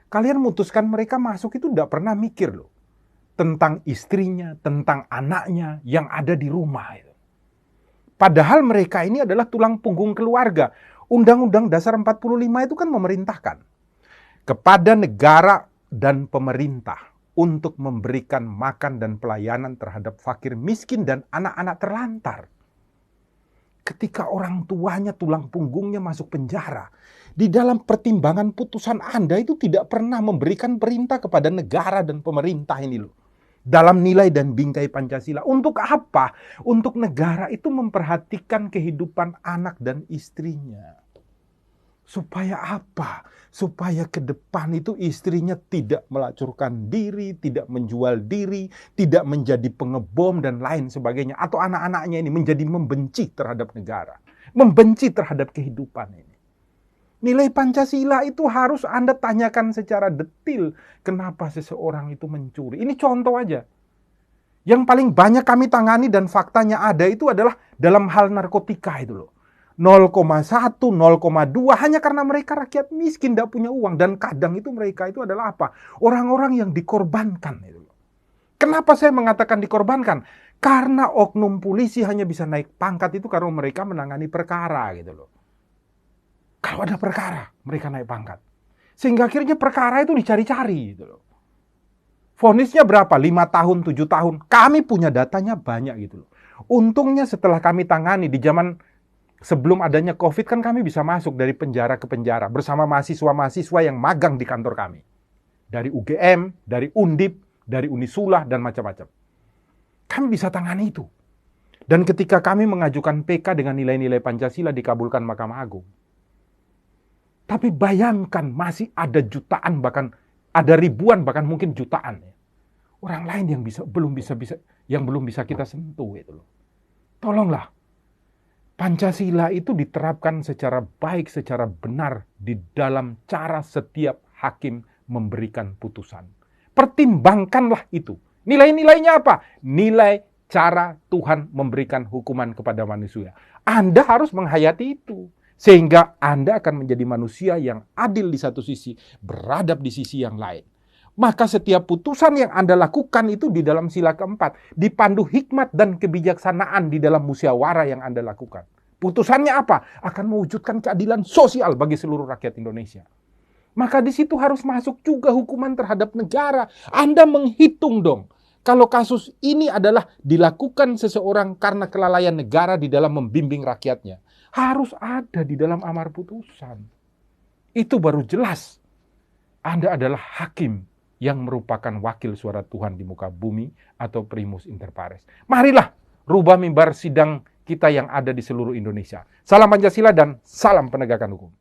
Kalian memutuskan mereka masuk itu tidak pernah mikir loh. Tentang istrinya, tentang anaknya yang ada di rumah. Padahal mereka ini adalah tulang punggung keluarga. Undang-Undang Dasar 45 itu kan memerintahkan kepada negara dan pemerintah untuk memberikan makan dan pelayanan terhadap fakir miskin dan anak-anak terlantar. Ketika orang tuanya, tulang punggungnya masuk penjara, di dalam pertimbangan putusan Anda itu tidak pernah memberikan perintah kepada negara dan pemerintah ini loh. Dalam nilai dan bingkai Pancasila. Untuk apa? Untuk negara itu memperhatikan kehidupan anak dan istrinya. Supaya apa? Supaya ke depan itu istrinya tidak melacurkan diri, tidak menjual diri, tidak menjadi pengebom dan lain sebagainya. Atau anak-anaknya ini menjadi membenci terhadap negara. Membenci terhadap kehidupan ini. Nilai Pancasila itu harus Anda tanyakan secara detil. Kenapa seseorang itu mencuri? Ini contoh aja. Yang paling banyak kami tangani dan faktanya ada itu adalah dalam hal narkotika itu loh. 0,1, 0,2 hanya karena mereka rakyat miskin, tidak punya uang. Dan kadang itu mereka itu adalah apa? Orang-orang yang dikorbankan. Kenapa saya mengatakan dikorbankan? Karena oknum polisi hanya bisa naik pangkat itu karena mereka menangani perkara gitu loh. Kalau ada perkara, mereka naik pangkat. Sehingga akhirnya perkara itu dicari-cari gitu loh. Vonisnya berapa? 5 tahun, 7 tahun. Kami punya datanya banyak gitu loh. Untungnya setelah kami tangani di zaman sebelum adanya COVID kan kami bisa masuk dari penjara ke penjara bersama mahasiswa-mahasiswa yang magang di kantor kami. Dari UGM, dari Undip, dari Unisula, dan macam-macam. Kami bisa tangani itu. Dan ketika kami mengajukan PK dengan nilai-nilai Pancasila dikabulkan Mahkamah Agung. Tapi bayangkan masih ada jutaan, bahkan ada ribuan, bahkan mungkin jutaan. Orang lain yang belum bisa kita sentuh itu loh. Tolonglah. Pancasila itu diterapkan secara baik, secara benar di dalam cara setiap hakim memberikan putusan. Pertimbangkanlah itu. Nilai-nilainya apa? Nilai cara Tuhan memberikan hukuman kepada manusia. Anda harus menghayati itu. Sehingga Anda akan menjadi manusia yang adil di satu sisi, beradab di sisi yang lain. Maka setiap putusan yang Anda lakukan itu di dalam sila keempat, dipandu hikmat dan kebijaksanaan di dalam musyawarah yang Anda lakukan. Putusannya apa? Akan mewujudkan keadilan sosial bagi seluruh rakyat Indonesia. Maka di situ harus masuk juga hukuman terhadap negara. Anda menghitung dong. Kalau kasus ini adalah dilakukan seseorang karena kelalaian negara di dalam membimbing rakyatnya. Harus ada di dalam amar putusan. Itu baru jelas. Anda adalah hakim yang merupakan wakil suara Tuhan di muka bumi atau primus inter pares. Marilah rubah mimbar sidang kita yang ada di seluruh Indonesia. Salam Pancasila dan salam penegakan hukum.